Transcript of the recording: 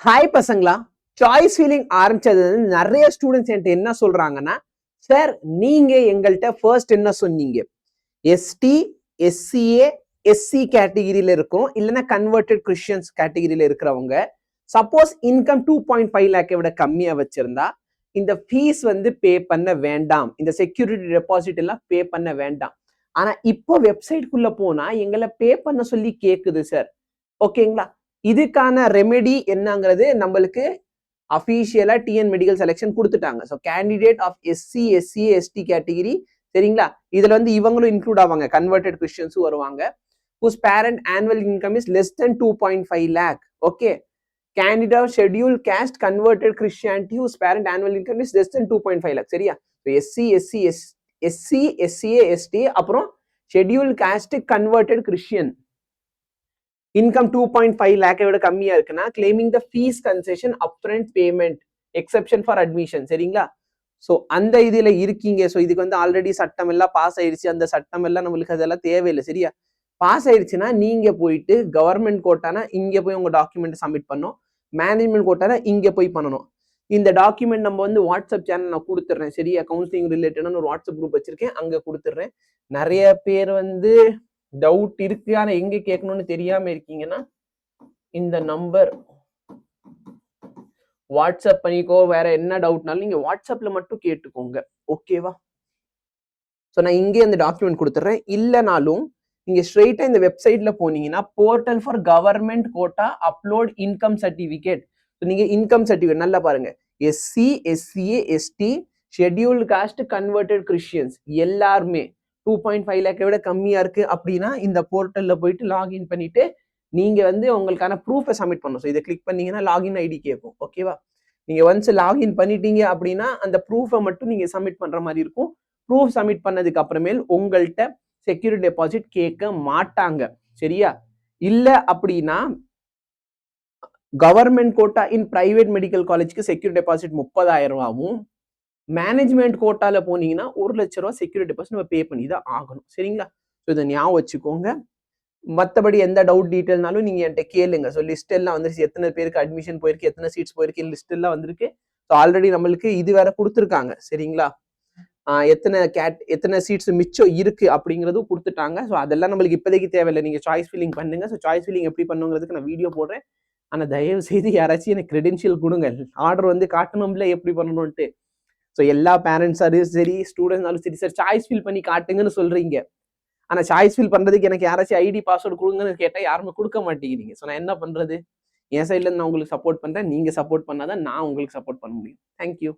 Hi பசங்களா, choice feeling ஆரம்பிச்சது நிறைய ஸ்டூடெண்ட்ஸ் என்கிட்ட என்ன சொல்றாங்கன்னா, சார் நீங்க எங்கள்கிட்ட ஃபர்ஸ்ட் என்ன சொன்னீங்க, எஸ்டி, எஸ்சிஏ, எஸ்சி கேட்டகிரியில இருக்கிறோம், இல்லைன்னா கன்வெர்டட் கிறிஸ்டியன்ஸ் கேட்டகிரியில இருக்கிறவங்க சப்போஸ் இன்கம் 2.5 லேக்கை விட கம்மியா வச்சிருந்தா இந்த ஃபீஸ் வந்து பே பண்ண வேண்டாம், இந்த செக்யூரிட்டி டெபாசிட் எல்லாம் பே பண்ண வேண்டாம். ஆனா இப்போ வெப்சைட்குள்ள போனா எங்களை பே பண்ண சொல்லி கேக்குது சார். ஓகேங்களா, இதுக்கான ரெமெடி என்னங்கிறது நம்மளுக்கு அஃபீஷியலா டிஎன் மெடிக்கல் செலெக்ஷன் கொடுத்துட்டாங்க. So candidate of SC, SCA, ST category, சரிங்களா, இதுல வந்து இவங்களும் இன்க்ளூட் ஆவாங்க, கன்வெர்டட் கிறிஸ்டியன்ஸும் வருவாங்க. whose parent annual income is less than 2.5 lakh. Okay, candidate of scheduled caste converted Christianity whose parent annual income is less than 2.5 lakh. சரியா? SC, SCA, ST, அப்புறம் scheduled cost converted Christian income 2.5 லேக்கை விட கம்மியா இருக்குன்னா climbing the fees concession upfront payment exception for admission. சரிங்களா, so அந்த இதுல இருக்கீங்க. So இதுக்கு வந்து ஆல்ரெடி சட்டம் எல்லாம் பாஸ் ஆயிடுச்சு, அந்த சட்டம் எல்லாம் நம்மளுக்கு அதெல்லாம் தேவையில்லை. சரியா, பாஸ் ஆயிடுச்சுன்னா நீங்க போயிட்டு கவர்மெண்ட் கோட்டானா இங்க போய் உங்க டாக்குமெண்ட் சப்மிட் பண்ணணும், மேனேஜ்மெண்ட் கோட்டானா இங்க போய் பண்ணணும். இந்த டாக்குமெண்ட் நம்ம வந்து வாட்ஸ்அப் சேனல் நான் கொடுத்துட்றேன். சரியா, கவுன்சிலிங் ரிலேட்டடான ஒரு வாட்ஸ்அப் குரூப் வச்சிருக்கேன், அங்க கொடுத்துட்றேன். நிறைய பேர் வந்து டவுட் இருக்கு, ஆனா எங்க கேட்கணும்னு தெரியாம இருக்கீங்கன்னா இந்த நம்பர் வாட்ஸ்அப் பண்ணிக்கோ. வேற என்ன டவுட்னாலும் நீங்க வாட்ஸ்அப்ல மட்டும் கேட்டுக்கோங்க. ஓகேவா, ஸோ நான் இங்கே அந்த டாக்குமெண்ட் கொடுத்துட்றேன். இல்லைனாலும் நீங்க ஸ்ட்ரெயிட்டா இந்த வெப்சைட்ல போனீங்கன்னா portal for government quota upload income certificate. நீங்க இன்கம் சர்டிபிகேட் நல்லா பாருங்க, SC, SCA, ST, scheduled caste, converted Christians எல்லாருமே 2.5 லேக்கை விட கம்மியா இருக்கு அப்படின்னா இந்த போர்ட்டல்ல போயிட்டு லாகின் பண்ணிட்டு நீங்க வந்து உங்களுக்கான ப்ரூஃபை சப்மிட் பண்ணணும். ஸோ இதை கிளிக் பண்ணீங்கன்னா லாகின் ஐடி கேட்கும். ஓகேவா, நீங்க ஒன்ஸ் லாகின் பண்ணிட்டீங்க அப்படின்னா அந்த ப்ரூஃபை மட்டும் நீங்க சப்மிட் பண்ற மாதிரி இருக்கும். ப்ரூஃப் சப்மிட் பண்ணதுக்கு அப்புறமேல் உங்கள்கிட்ட செக்யூரிட்டி டெபாசிட் கேட்க மாட்டாங்க. சரியா, இல்ல அப்படின்னா government quota in private medical காலேஜ்க்கு செக்யூரிட்டி டெபாசிட் 30,000 ரூபாவும், மேனேஜ்மெண்ட் கோட்டால போனீங்கன்னா 1 லட்ச ரூபா செக்யூரிட்டி டெபாசிட் நம்ம பே பண்ணி தான் ஆகணும். சரிங்களா, ஸோ இதை ஞாபகம் வச்சுக்கோங்க. மற்றபடி எந்த டவுட் டீட்டெயில்னாலும் நீங்க என்கிட்ட கேளுங்க. ஸோ லிஸ்ட் எல்லாம் வந்துருச்சு, எத்தனை பேருக்கு அட்மிஷன் போயிருக்கு, எத்தனை சீட்ஸ் போயிருக்கு, லிஸ்ட் எல்லாம் வந்திருக்கு. ஸோ ஆல்ரெடி நம்மளுக்கு இது வேற கொடுத்துருக்காங்க. சரிங்களா, எத்தனை சீட்ஸ் மிச்சம் இருக்கு அப்படிங்கிறதும் கொடுத்துட்டாங்க. ஸோ அதெல்லாம் நம்மளுக்கு இப்போதைக்கு தேவையில்லை, நீங்க சாய்ஸ் ஃபில்லிங் பண்ணுங்க. ஸோ சாய்ஸ் ஃபில்லிங் எப்படி பண்ணுங்கிறதுக்கு நான் வீடியோ போடுறேன். ஆனா தயவு செய்து யாராச்சும் எனக்கு கிரெடென்ஷியல் கொடுங்க, ஆர்டர் வந்து காட்டணும்ல எப்படி பண்ணணும்ட்டு. ஸோ எல்லா பேரண்ட்ஸாலும் சரி, ஸ்டூடெண்ட்ஸாலும் சரி, சார் சாய்ஸ் ஃபில் பண்ணி காட்டுங்கன்னு சொல்றீங்க. ஆனா சாய்ஸ் ஃபில் பண்றதுக்கு எனக்கு யாராச்சும் ஐடி பாஸ்வேர்டு கொடுங்கன்னு கேட்டா யாருமே கொடுக்க மாட்டேங்கிறீங்க. ஸோ நான் என்ன பண்றது? என் சைட்ல இருந்து நான் உங்களுக்கு சப்போர்ட் பண்றேன், நீங்க சப்போர்ட் பண்ணாதான் நான் உங்களுக்கு சப்போர்ட் பண்ண முடியும். தேங்க்யூ.